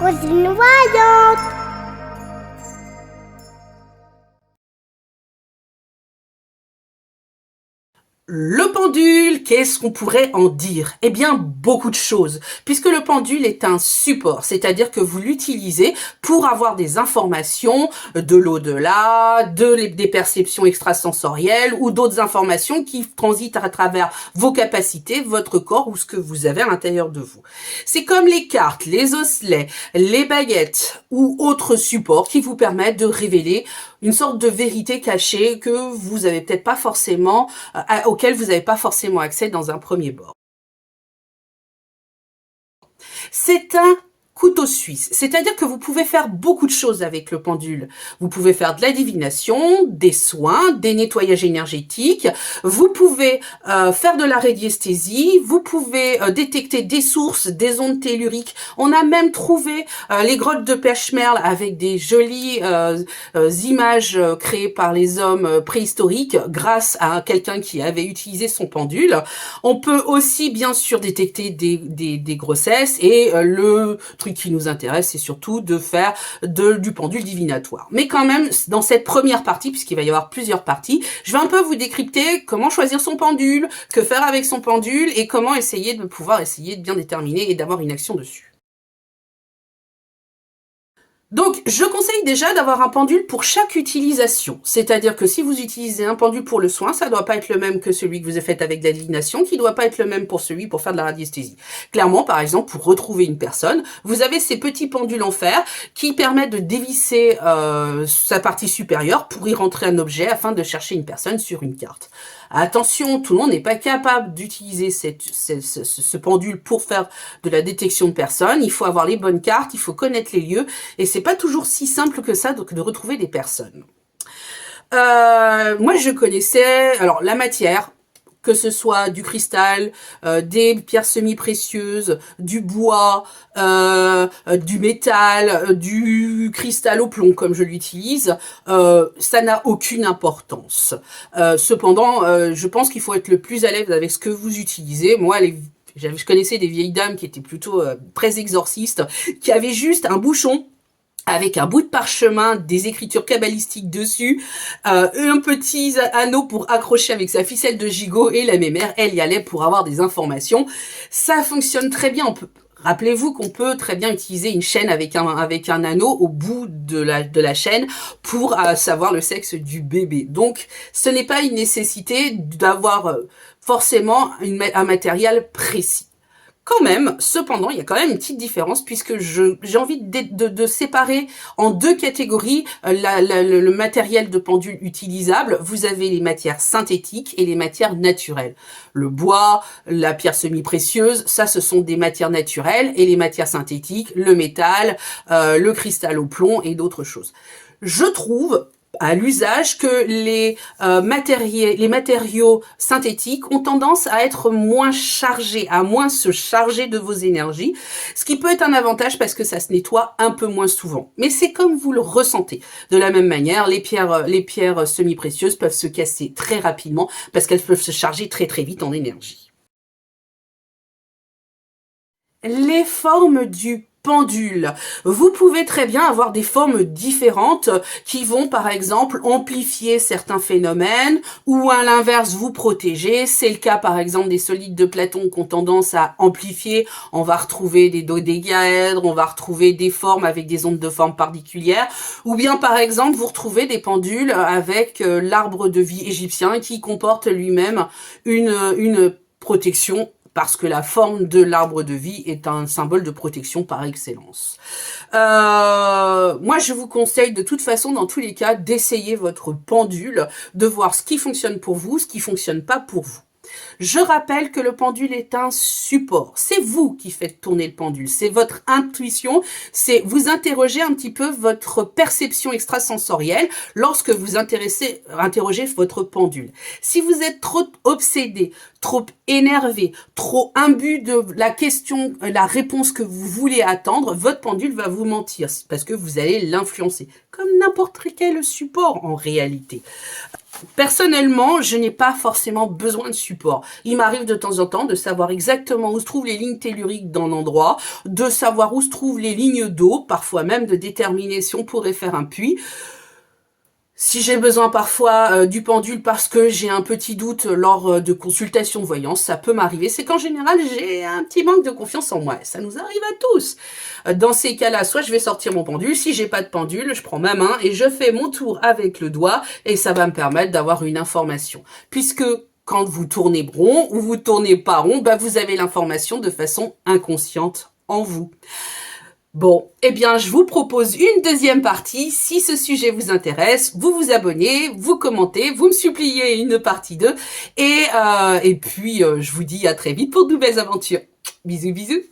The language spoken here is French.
Roselyne voyante. Le pendule, qu'est-ce qu'on pourrait en dire? Eh bien, beaucoup de choses, puisque le pendule est un support, c'est-à-dire que vous l'utilisez pour avoir des informations de l'au-delà, des perceptions extrasensorielles ou d'autres informations qui transitent à travers vos capacités, votre corps ou ce que vous avez à l'intérieur de vous. C'est comme les cartes, les osselets, les baguettes ou autres supports qui vous permettent de révéler une sorte de vérité cachée que vous avez peut-être pas forcément, auquel vous n'avez pas forcément accès dans un premier bord. C'est un couteau suisse, c'est-à-dire que vous pouvez faire beaucoup de choses avec le pendule. Vous pouvez faire de la divination, des soins, des nettoyages énergétiques, vous pouvez faire de la radiesthésie, vous pouvez détecter des sources, des ondes telluriques. On a même trouvé les grottes de Pechmerle avec des jolies images créées par les hommes préhistoriques grâce à quelqu'un qui avait utilisé son pendule. On peut aussi bien sûr détecter des grossesses et le truc qui nous intéresse, c'est surtout de faire du pendule divinatoire. Mais quand même, dans cette première partie, puisqu'il va y avoir plusieurs parties, je vais un peu vous décrypter comment choisir son pendule, que faire avec son pendule et comment essayer de bien déterminer et d'avoir une action dessus. Donc, je conseille déjà d'avoir un pendule pour chaque utilisation. C'est-à-dire que si vous utilisez un pendule pour le soin, ça ne doit pas être le même que celui que vous avez fait avec de la divination, qui ne doit pas être le même pour celui pour faire de la radiesthésie. Clairement, par exemple, pour retrouver une personne, vous avez ces petits pendules en fer qui permettent de dévisser sa partie supérieure pour y rentrer un objet afin de chercher une personne sur une carte. Attention, tout le monde n'est pas capable d'utiliser ce pendule pour faire de la détection de personnes. Il faut avoir les bonnes cartes, il faut connaître les lieux, et c'est pas toujours si simple que ça de retrouver des personnes. Moi, je connaissais alors la matière, que ce soit du cristal, des pierres semi-précieuses, du bois, du métal, du cristal au plomb comme je l'utilise, ça n'a aucune importance. Cependant, je pense qu'il faut être le plus à l'aise avec ce que vous utilisez. Moi, je connaissais des vieilles dames qui étaient plutôt très exorcistes, qui avaient juste un bouchon avec un bout de parchemin, des écritures kabbalistiques dessus, un petit anneau pour accrocher avec sa ficelle de gigot, et la mémère, elle y allait pour avoir des informations. Ça fonctionne très bien. Rappelez-vous qu'on peut très bien utiliser une chaîne avec un anneau au bout de la chaîne pour savoir le sexe du bébé. Donc, ce n'est pas une nécessité d'avoir forcément un matériel précis. Quand même, cependant, il y a quand même une petite différence puisque j'ai envie de séparer en deux catégories le matériel de pendule utilisable. Vous avez les matières synthétiques et les matières naturelles. Le bois, la pierre semi-précieuse, ça ce sont des matières naturelles, et les matières synthétiques, le métal, le cristal au plomb et d'autres choses. Je trouve à l'usage que les matériaux synthétiques ont tendance à être moins chargés, à moins se charger de vos énergies, ce qui peut être un avantage parce que ça se nettoie un peu moins souvent. Mais c'est comme vous le ressentez. De la même manière, les pierres semi-précieuses peuvent se casser très rapidement parce qu'elles peuvent se charger très très vite en énergie. Les formes du pendule. Vous pouvez très bien avoir des formes différentes qui vont par exemple amplifier certains phénomènes ou à l'inverse vous protéger. C'est le cas par exemple des solides de Platon qui ont tendance à amplifier. On va retrouver des dodécaèdres, on va retrouver des formes avec des ondes de forme particulières, ou bien par exemple vous retrouvez des pendules avec l'arbre de vie égyptien qui comporte lui-même une protection, parce que la forme de l'arbre de vie est un symbole de protection par excellence. Moi, je vous conseille de toute façon, dans tous les cas, d'essayer votre pendule, de voir ce qui fonctionne pour vous, ce qui fonctionne pas pour vous. Je rappelle que le pendule est un support. C'est vous qui faites tourner le pendule. C'est votre intuition. C'est vous interrogez un petit peu votre perception extrasensorielle lorsque vous interrogez votre pendule. Si vous êtes trop obsédé, trop énervé, trop imbu de la question, la réponse que vous voulez attendre, votre pendule va vous mentir parce que vous allez l'influencer. Comme n'importe quel support en réalité. Personnellement, je n'ai pas forcément besoin de support. Il m'arrive de temps en temps de savoir exactement où se trouvent les lignes telluriques d'un endroit, de savoir où se trouvent les lignes d'eau, parfois même de déterminer si on pourrait faire un puits. Si j'ai besoin parfois du pendule parce que j'ai un petit doute lors de consultations de voyance, ça peut m'arriver. C'est qu'en général, j'ai un petit manque de confiance en moi. Ça nous arrive à tous. Dans ces cas-là, soit je vais sortir mon pendule. Si j'ai pas de pendule, je prends ma main et je fais mon tour avec le doigt et ça va me permettre d'avoir une information. Puisque quand vous tournez rond ou vous tournez pas rond, bah vous avez l'information de façon inconsciente en vous. Bon, eh bien, je vous propose une deuxième partie. Si ce sujet vous intéresse, vous vous abonnez, vous commentez, vous me suppliez une partie 2. Et puis, je vous dis à très vite pour de nouvelles aventures. Bisous, bisous.